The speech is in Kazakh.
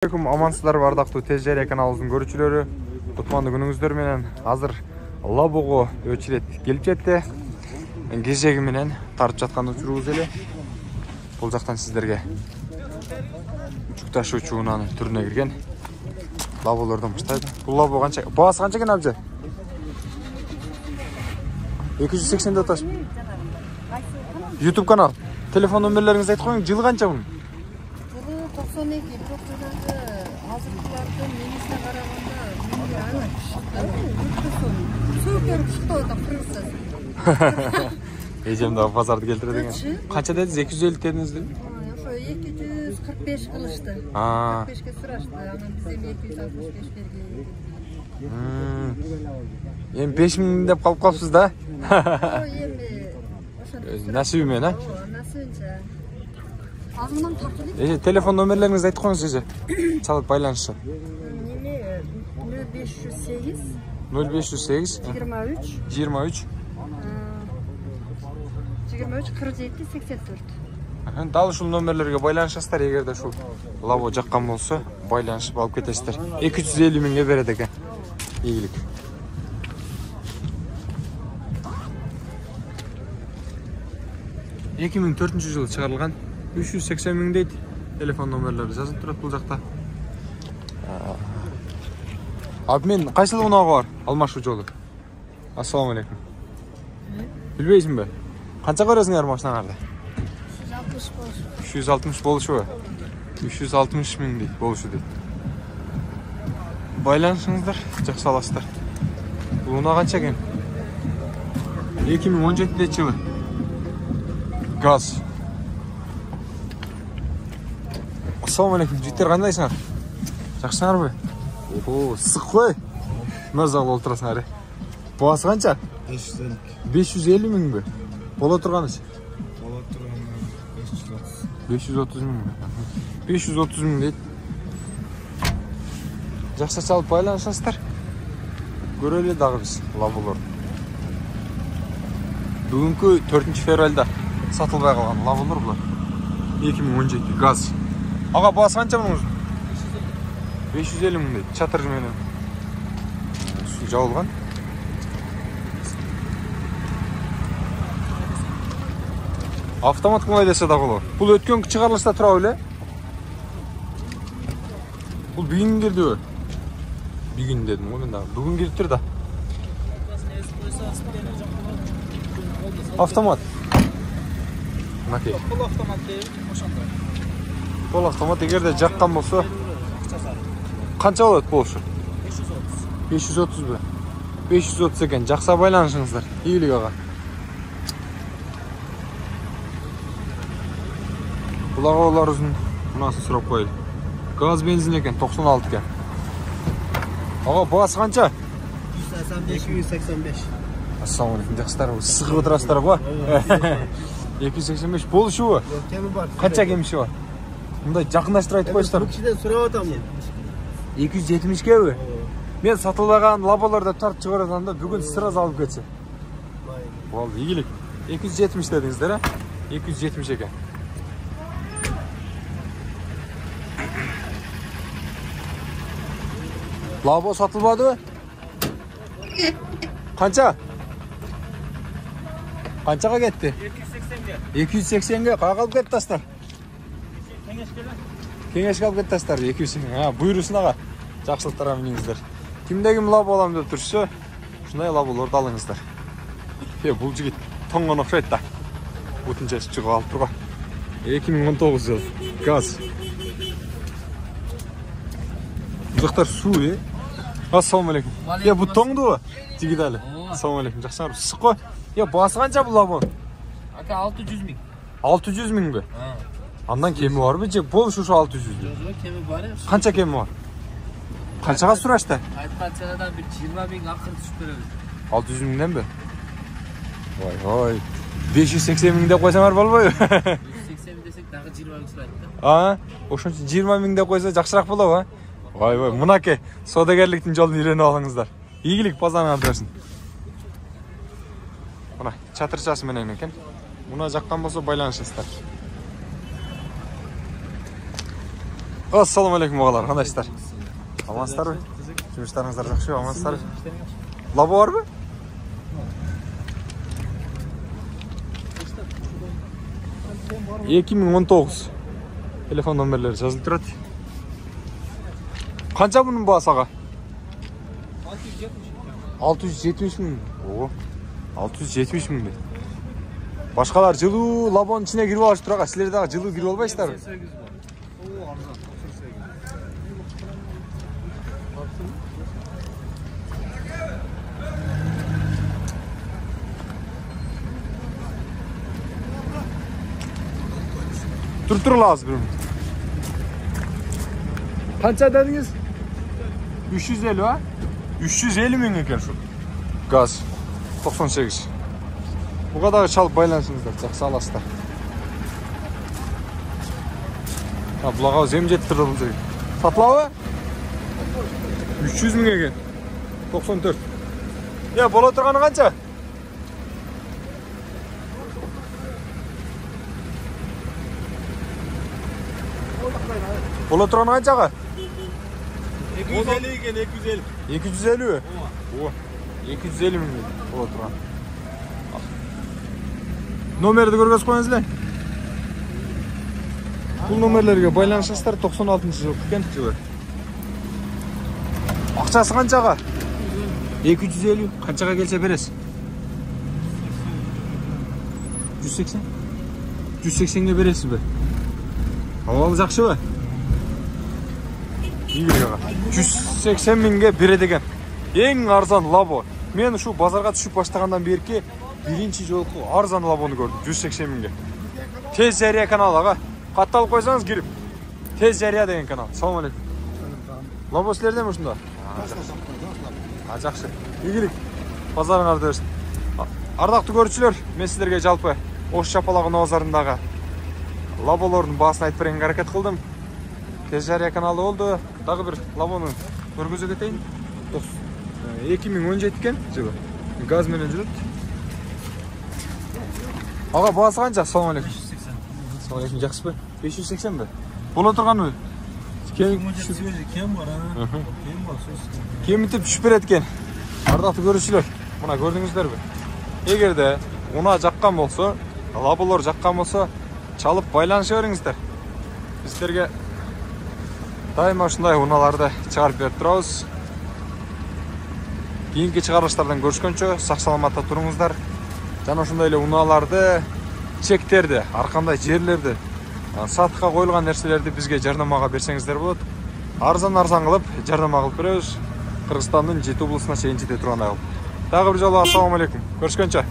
Amansızlar бардактуу тез жария каналыбыздын көрүүчүлөрү. Кутмандуу күнүңүздөр менен азыр Лабого өчүрөт келип жетти. Кезеги менен тартып жаткан учурубуз эле. Бул жактан сиздерге жүк ташуучу унаанын түрүнө кирген Лаболордон баштайт. Бул Лабо канча? Баасы канча экен абжы? 280 деп атасыз. YouTube канал. Телефон номерлериңизди айтып коюң. Жылы канча бунун? 92 doktorlarda hazırlıklarda menüsüne kararında soğuk yarıp çıktı orada kırılsız. Ecem daha pazarda geltire деген. Kança dediniz? 250 dediniz değil mi? 245 kılıştı. 45'e sıraştı ama bizim 265 vergi. Em 5000 dep kalıp kapsız da. Nasibime ha? Nasibince. Ağzımdan tartılıyor. Telefon номерлеріңізді айтып қойыңыз жеже. Çalıp байланышы. 0508 23 47 84. Дал ушул номерлерге байланышасыздар, эгерде ушул Лабо жаккан болсо, байланышып алып кетесиздер. 250 миңге берет экен. Ийгилик. Эки миң 4-жылы чыгарылган 380 миң дейт. Телефон номерлери жазылып турат бул жакта. Abi men qaysil unağı var? Almaşı jolu. Assalamu alaykum. Bilbeysinmi? Qancha ko'rasinglar mashinаңарды? 360 болушу. 360 миң дейт, болушу дейт. Байланышыңыздар, жакшы аласыздар. Бул унаа канча экен? 2017-жылы. Gaz. Assalamu alaykum. Життер кандайсыңар? Жакшыңарбы? О, сык кой. Мазагыл олтурасыңар. Баасы канча? 550. 550 миңби? Боло турганыч? Боло турганы 530 миңби? 530 миң дейт. Жакшы чалып байланышасыздар. Көрөлү дагы биз Лаболор. Бүгүнкү 4-февралда сатылбай калган Лаболор булар. 2017 газ. Ага, баасы канча мунун? 550 миң дейт. Чатыр менен суу жабылган. Автомат кылмай десе да болот. Бул өткөн чыгарылышта тура беле? Бул бүгүн кирдиби? Бүгүн дедим го мен да. Бүгүн кириптир да. Автомат. Макет. Бул автомат дейм, ошондой. Бул автомат эгерде жаккан болсо канча болот болушу? 530 бе? 530 экен. Жакса байланышыңыздар. Ийгилик ага. Бул агаларыбыздын мунасын сурап коелу. Газ бензин экен 96 экен. Ага, баасы канча? 285. Assalamu alaykum. Жакшылар, сыгып отурасыздар го? 285 болушубу? Кеми бар. Канча кемиши бар? Мындай жакындаштырып айтып коюңуздар. Бул кишиден сурап атам мен. 270кеби? Мен сатылбаган Лаболордо тартып чыгарып атам да, бүгүн сразу алып кетсе. Болду, ийгилик. 270 дедиңиздер, а? 270 экен. Лабо сатылбадыбы? Канча? Канчага кетти? 280ге. 280ге каяка алып кеттиңиздер? Кеңешке алып кеттиңиздер 280. Буйрусун ага. Жакшылыктарга миниңиздер. Кимде ким Лабо алам деп турса, ушундай Лаболорду алыңыздар. Бул жигит тоңгон окшойт да. Бутунчасы чыгып алып турган. 2019 жыл. Газ. Жактар суу, Assalamu alaykum. Бу тоңдубу? Жигит али. Assalamu alaykum. Жакшыңар, сык го. Баасы канча бул Лабо? Ака 600 миң. 600 миңби? Андан кеми барбы же? Болушу 600. Жок, кеми бар. Канча кеми бар? Канчага сурашты? Айтканчадан бир 20 миң акыр түшүп беребиз. 600 миңденби? Ой, 580 миң деп койсоңар болбойбу? 580 десек дагы 20 миң сурайт да. Ошончо 20 миң деп койсо жакшыраак болобу? Ой, мынаке содагерликтин жолун үйрөнүп алыңыздар. Ийгилик базарыңар берсин. Мына чатырчасы менен экен. Муна жаккан болсо байланышасыздар. Assalamu alaikum ağalar, qandaysыздар? Amansızlar mı? Жұмыстарыңыздар жақсы, амансыздар. Лабо бар mı? ...2019 telefon nömrələri жазылып тұрады. Қанша bunun бағасы аға? 670 мың. О, 670 мың. Başqalar жылу лабоның içine кіріп алып тұр аға. Сілер дағы жылу кіріп албайсыздар. Dur lazım bir. Qancha dediniz? 350 ha? 350 ming ekan şu. Gaz 98. Bu kadar çalıp baylansınızlar, жақсы аласыздар. Ha, bulağa zem жетіп тұрды бұл жерге. Сатылауы? 300 мың екен. 94. Ya, бола тұрғаны қанша? Bola тұрғаны қанша аға? 250 ekan, 250. 250 mi? О, 250 мың bola тұрған. Номерді көргөз қойыңыздар. Бұл номерлерге байланышыңыздар 96 жыл екен жылы. Ақшасы қаншаға? 250. Қаншаға келсе бересіз? 180? 180-ге бересіз бе? Ауалы жақшы ба? 180 мыңға береді екен. Ең арзан лабо. Мен şu базарға түсіп баштағандан берке birinci жолғы арзан лабоны көрдім. 180 мыңға. Tez Zeriya kanalı ağa. Қаталып қойсаңыз кіріп. Tez Zeriya деген канал. Салам алейкум. Лабо сілерден ме шында? Жақсы. Игілік. Базарыңарды өрсін. Ардақты көрушілер, мен сіздерге жалпы Ош Жапалағы Новозарындағы лаболардың басын айтып берген әрекет қылдым. Tez Zeriya kanalı oldu. Дағы бір лабоны көргөзө кетейін. 2017 екен жылы. Газменен жүреді. Аға, бағасы қанша? Салам алейкум. 580. Салам алейкум, жақсы ба? 580 бе? Бола тұрған ой? Кем бар, а? Кем бар, сөз. Кемітіп түшіп береді екен. Ардақты көрушілер. Мұна көрдіңіздер бе? Егерде ұна жаққан болса, лаболар жаққан болса, чалып байланышы беріңіздер. Біздерге дайыма ұшындай ұналарды шығарып беріп тұрамыз. Кейінгі шығарылыштардан көрішкенше сақ саламатта тұрыңыздар. Жана ошондой эле унааларды, чектерди, ар кандай жерлерди, сатыкка коюлган нерселерди бизге жардамага берсеңиздер болот. Арзан кылып жардама кылып беребиз. Кыргызстандын 7 облусуна чейин жете тургандай кылып. Дагы бир жолу ассаламу алейкум. Көрүшкөнчө.